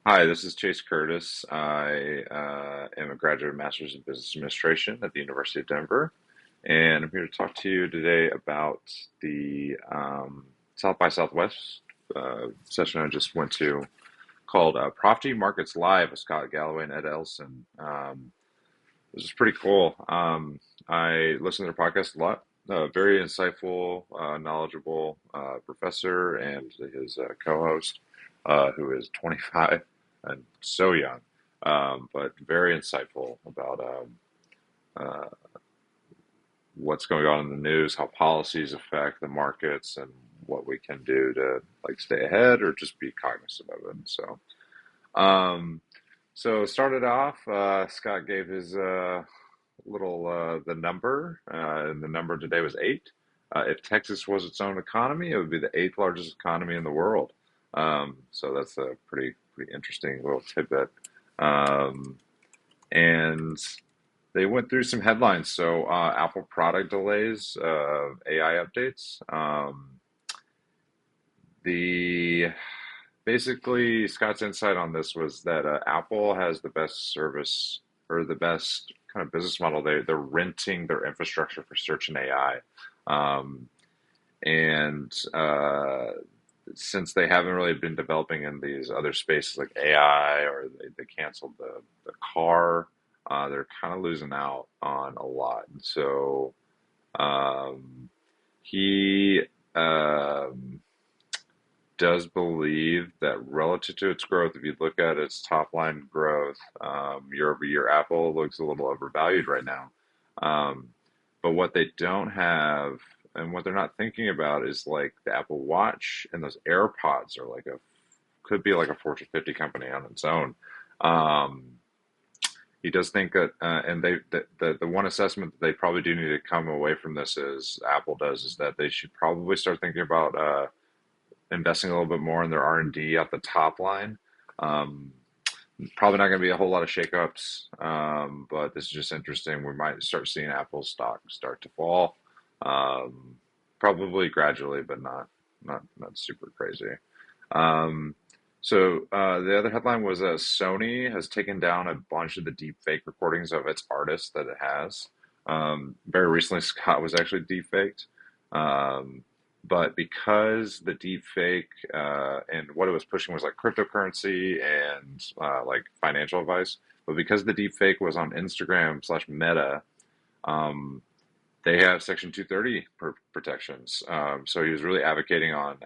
Hi, this is Chase Curtis. I am a graduate Master's in Business Administration at the University of Denver, and I'm here to talk to you today about the South by Southwest session I just went to called Property Markets Live with Scott Galloway and Ed Elson. This is pretty cool. I listen to their podcast a lot. Very insightful, knowledgeable professor and his co-host, who is 25 and so young, but very insightful about uh, what's going on in the news, how policies affect the markets, and what we can do to like stay ahead or just be cognizant of it. Um, so started off, Scott gave his little the number, and the number today was eight. If Texas was its own economy, it would be the eighth largest economy in the world. So that's a pretty interesting little tidbit. Um, and they went through some headlines. So Apple product delays, AI updates. The Basically, Scott's insight on this was that Apple has the best service or the best kind of business model. They're renting their infrastructure for search and AI, and since they haven't really been developing in these other spaces like AI, or they canceled the car, they're kind of losing out on a lot. And so um, he. Does believe that relative to its growth, if you look at its top line growth, year over year, Apple looks a little overvalued right now. Um, but what they don't have and what they're not thinking about is like the Apple Watch and those AirPods are like a could be like a Fortune 50 company on its own. Um, he does think that, and the one assessment that they probably do need to come away from this is Apple does is that they should probably start thinking about investing a little bit more in their R&D at the top line. Um, Probably not going to be a whole lot of shakeups, but this is just interesting. We might start seeing Apple stock start to fall, um, probably gradually, but not super crazy. Um, the other headline was Sony has taken down a bunch of the deep fake recordings of its artists that it has. Very recently, Scott was actually deep faked. Um, but because the deep fake and what it was pushing was like cryptocurrency and like financial advice, but because the deep fake was on Instagram slash Meta, um, they have Section 230 protections. So he was really advocating on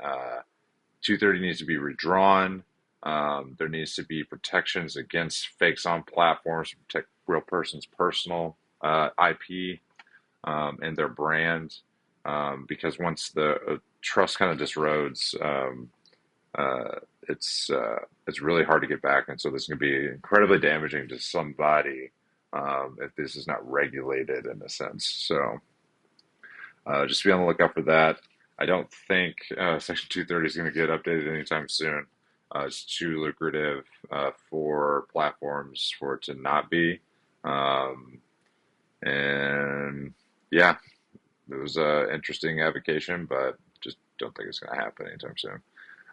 230 needs to be redrawn. There needs to be protections against fakes on platforms to protect real person's personal IP and their brand. Because once the trust kind of disroads, uh, it's really hard to get back, and so this is going to be incredibly damaging to somebody if this is not regulated in a sense. So just be on the lookout for that. I don't think Section 230 is going to get updated anytime soon. It's too lucrative for platforms for it to not be. Um, and yeah, it was an interesting avocation, but just don't think it's going to happen anytime soon.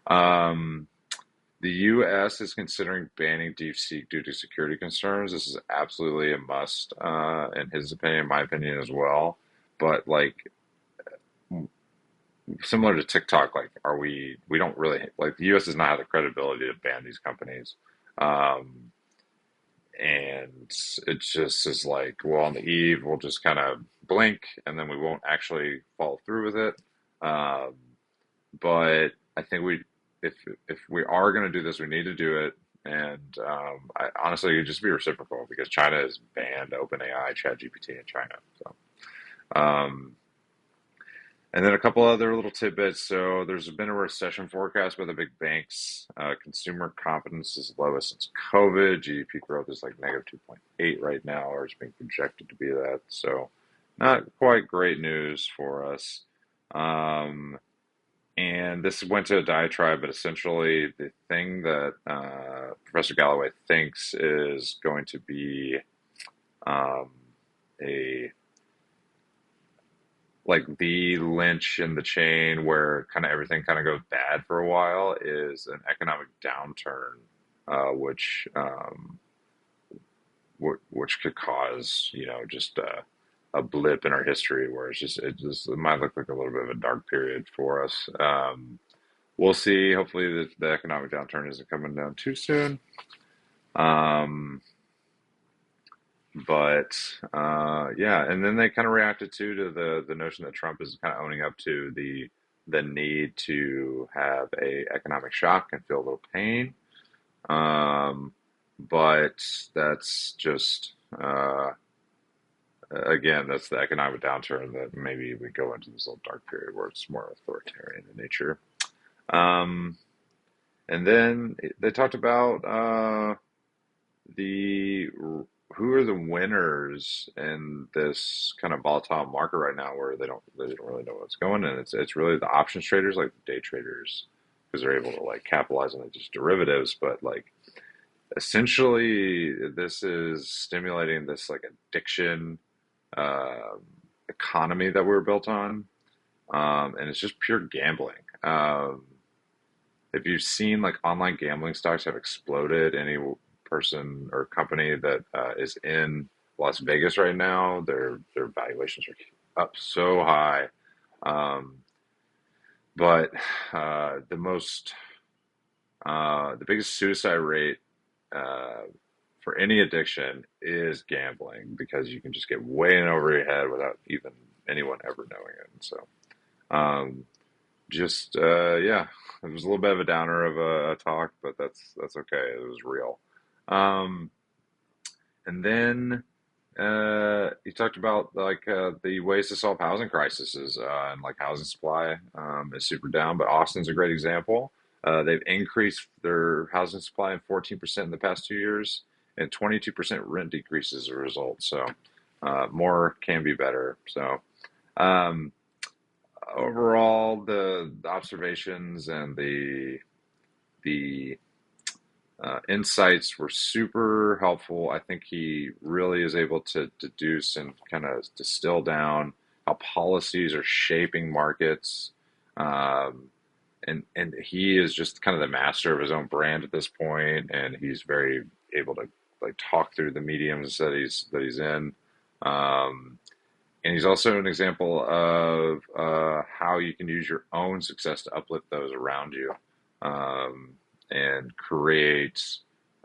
Um, the U.S. is considering banning DeepSeek due to security concerns. This is absolutely a must, in his opinion, my opinion as well. But like similar to TikTok, like we don't really like the U.S. does not have the credibility to ban these companies. Um, and it just is like, well, on the eve, we'll just kind of blink and then we won't actually follow through with it. Um, but I think if if we are going to do this, we need to do it. And I honestly, it'd just be reciprocal because China has banned OpenAI, ChatGPT in China. So, and then a couple other little tidbits. So there's been a recession forecast by the big banks. Consumer confidence is lowest since COVID. GDP growth is like negative 2.8 right now, or it's being projected to be that. So not quite great news for us. Um, and this went to a diatribe, but essentially the thing that Professor Galloway thinks is going to be um, a like the lynch in the chain where kind of everything kind of goes bad for a while is an economic downturn which could cause, just a blip in our history where it might look like a little bit of a dark period for us. We'll see. Hopefully, the economic downturn isn't coming down too soon. Um, but yeah, and then they kind of reacted to the notion that Trump is kind of owning up to the need to have a economic shock and feel a little pain. Um, but that's just again, that's the economic downturn that maybe we go into this little dark period where it's more authoritarian in nature. Um, and then they talked about the who are the winners in this kind of volatile market right now, where they don't really know what's going, and it's really the options traders, like the day traders, because they're able to like capitalize on just derivatives, but like essentially this is stimulating this like addiction um economy that we were built on, and it's just pure gambling. If you've seen like online gambling stocks have exploded, any person or company that is in Las Vegas right now, their valuations are up so high. Um, but the biggest suicide rate uh, for any addiction is gambling, because you can just get way in over your head without even anyone ever knowing it. And so, um, just yeah, it was a little bit of a downer of a talk, but that's okay. It was real. Um, and then he talked about like the ways to solve housing crises, and like housing supply is super down, but Austin's a great example. They've increased their housing supply in 14% in the past 2 years, and 22% rent decreases as a result. So more can be better. So um, overall, the observations and the insights were super helpful. I think he really is able to deduce and kind of distill down how policies are shaping markets. Um, and he is just kind of the master of his own brand at this point, and he's very able to like talk through the mediums that he's in. Um, and he's also an example of how you can use your own success to uplift those around you, um, and create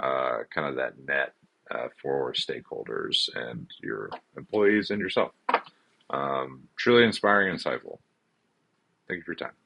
kind of that net for stakeholders and your employees and yourself. Truly inspiring and insightful. Thank you for your time.